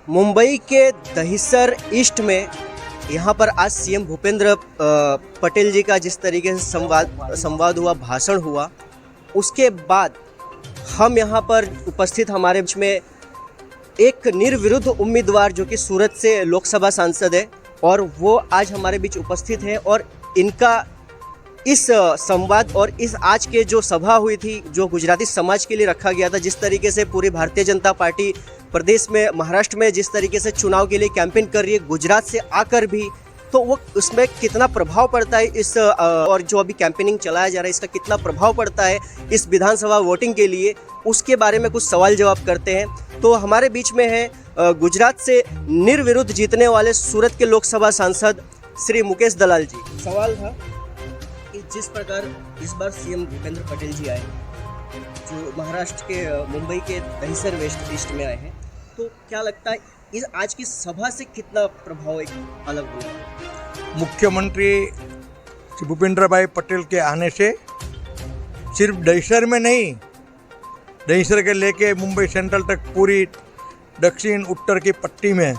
मुंबई के दहिसर ईस्ट में यहाँ पर आज सीएम भूपेंद्र पटेल जी का जिस तरीके से संवाद हुआ, भाषण हुआ, उसके बाद हम यहाँ पर उपस्थित हमारे बीच में एक निर्विरोध उम्मीदवार जो कि सूरत से लोकसभा सांसद है और वो आज हमारे बीच उपस्थित है और इनका इस संवाद और इस आज के जो सभा हुई थी जो गुजराती समाज के लिए रखा गया था, जिस तरीके से पूरी भारतीय जनता पार्टी प्रदेश में, महाराष्ट्र में जिस तरीके से चुनाव के लिए कैंपेन कर रही है, गुजरात से आकर भी, तो वो उसमें कितना प्रभाव पड़ता है इस और जो अभी कैंपेनिंग चलाया जा रहा है इसका कितना प्रभाव पड़ता है इस विधानसभा वोटिंग के लिए, उसके बारे में कुछ सवाल जवाब करते हैं। तो हमारे बीच में है गुजरात से निर्विरोध जीतने वाले सूरत के लोकसभा सांसद श्री मुकेश दलाल जी। सवाल था कि जिस प्रकार इस बार सीएम भूपेंद्र पटेल जी आए, जो महाराष्ट्र के मुंबई के दहिसर वेस्ट ईस्ट में आए हैं, तो क्या लगता है इस आज की सभा से कितना प्रभाव एक अलग हुआ? मुख्यमंत्री श्री भूपेंद्र भाई पटेल के आने से सिर्फ दहिसर में नहीं, दहिसर के लेके मुंबई सेंट्रल तक पूरी दक्षिण उत्तर की पट्टी में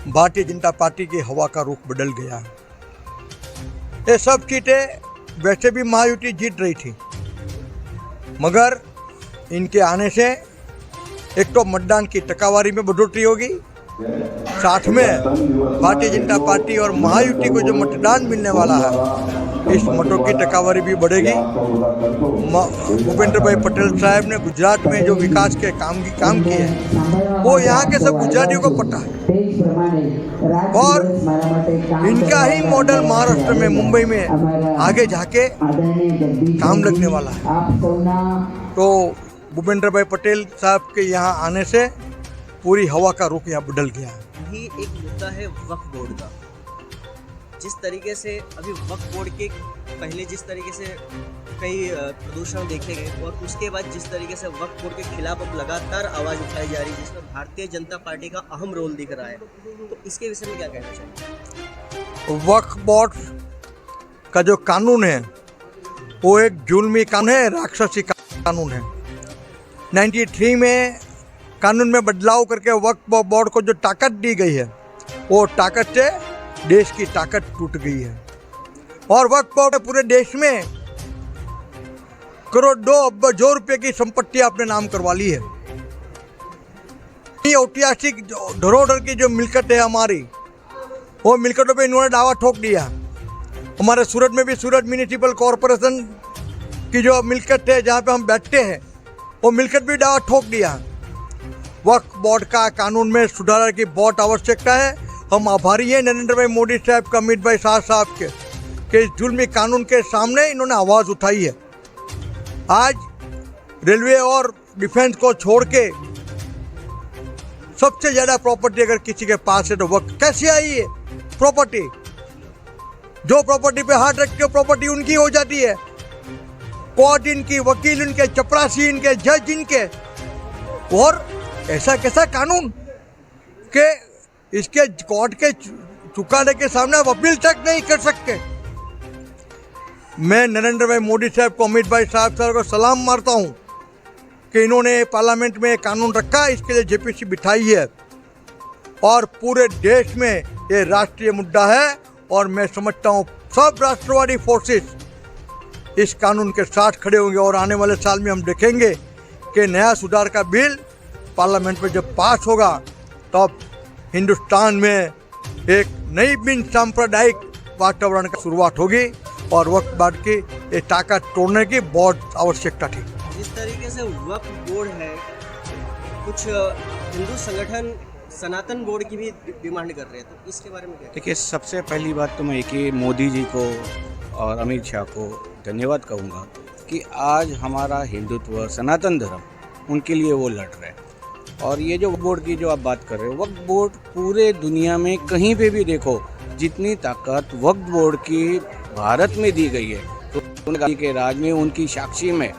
भारतीय जनता पार्टी की हवा का रुख बदल गया। ये सब सीटें वैसे भी महायुति जीत रही थी, मगर इनके आने से एक तो मतदान की टकावारी में बढ़ोतरी होगी, साथ में भारतीय जनता पार्टी और महायुति को जो मतदान मिलने वाला है इस मतों की टकावारी भी बढ़ेगी। भूपेंद्र भाई पटेल साहब ने गुजरात में जो विकास के काम किए हैं वो यहाँ के सब गुजरातियों को पता है और इनका ही मॉडल महाराष्ट्र में, मुंबई में आगे जाके काम लगने वाला है। तो भूपेंद्र भाई पटेल साहब के यहाँ आने से पूरी हवा का रुख यहाँ बदल गया है। यही एक मुद्दा है वक्फ बोर्ड का। जिस तरीके से अभी वक्फ बोर्ड के पहले जिस तरीके से कई प्रदूषण देखे गए और उसके बाद जिस तरीके से वक्फ बोर्ड के खिलाफ अब लगातार आवाज़ उठाई जा रही है, जिसमें भारतीय जनता पार्टी का अहम रोल दिख रहा है, तो इसके विषय में क्या कहना चाहिए? वक्फ बोर्ड का जो कानून है वो एक जुल्मी कानून है, राक्षसी कानून है। 93 में कानून में बदलाव करके वक्फ बोर्ड को जो ताकत दी गई है वो ताकत से देश की ताकत टूट गई है और वक्फ बोर्ड पूरे देश में करोड़ 2 अरब रुपए की संपत्ति आपने नाम करवा ली है। ये ऐतिहासिक धरोहर की जो मिल्कत है हमारी, वो मिल्कतों पे इन्होंने दावा ठोक दिया। हमारे सूरत में भी सूरत म्यूनिसिपल कॉरपोरेशन की जो मिल्कत है जहाँ पे हम बैठते हैं वो मिल्कत भी दावा ठोक दिया। वक्फ बोर्ड का कानून में सुधार की बहुत आवश्यकता है। हम आभारी हैं नरेंद्र भाई मोदी साहब का, अमित भाई शाह साहब के कि इस जुल्मी कानून के सामने इन्होंने आवाज़ उठाई है। आज रेलवे और डिफेंस को छोड़ के सबसे ज़्यादा प्रॉपर्टी अगर किसी के पास है तो वक्फ कैसे आई है प्रॉपर्टी? जो प्रॉपर्टी पे हाथ रखते हो प्रॉपर्टी उनकी हो जाती है। कोर्ट इनकी, वकील इनके, चपरासी इनके, जज इनके। और ऐसा कैसा कानून के इसके कोर्ट के चुकाने के सामने आप अपील तक नहीं कर सकते। मैं नरेंद्र भाई मोदी साहब को, अमित भाई साहब को सलाम मारता हूँ कि इन्होंने पार्लियामेंट में कानून रखा, इसके लिए जेपीसी बिठाई है और पूरे देश में ये राष्ट्रीय मुद्दा है। और मैं समझता हूँ सब राष्ट्रवादी फोर्सेस इस कानून के साथ खड़े होंगे और आने वाले साल में हम देखेंगे कि नया सुधार का बिल पार्लियामेंट में जब पास होगा तब हिंदुस्तान में एक नई बिन सांप्रदायिक वातावरण की शुरुआत होगी और वक्फ बोर्ड की ये ताकत तोड़ने की बहुत आवश्यकता थी। जिस तरीके से वक्फ बोर्ड है, कुछ हिंदू संगठन सनातन बोर्ड की भी डिमांड कर रहे हैं, तो इसके बारे में क्या? देखिए, सबसे पहली बात तो मैं एक ही मोदी जी को और अमित शाह को धन्यवाद कहूँगा कि आज हमारा हिंदुत्व, सनातन धर्म, उनके लिए वो लड़ रहे हैं। और ये जो बोर्ड की जो आप बात कर रहे हो, वक्फ बोर्ड पूरे दुनिया में कहीं पे भी देखो जितनी ताकत वक्फ बोर्ड की भारत में दी गई है तो उनके के राज में, उनकी साक्षी में,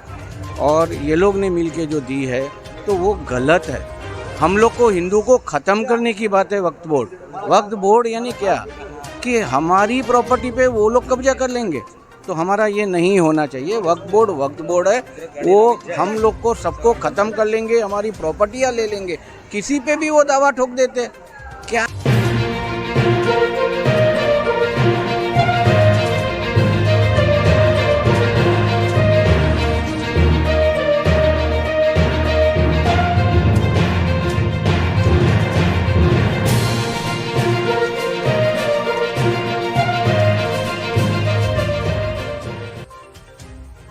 और ये लोग ने मिलके जो दी है तो वो गलत है। हम लोग को, हिंदू को ख़त्म करने की बात है वक्फ बोर्ड। वक्फ बोर्ड यानी क्या कि हमारी प्रॉपर्टी पे वो लोग कब्जा कर लेंगे, तो हमारा ये नहीं होना चाहिए। वक्फ बोर्ड है, वो हम लोग को सबको ख़त्म कर लेंगे, हमारी प्रॉपर्टियाँ ले लेंगे, किसी पे भी वो दावा ठोक देते हैं।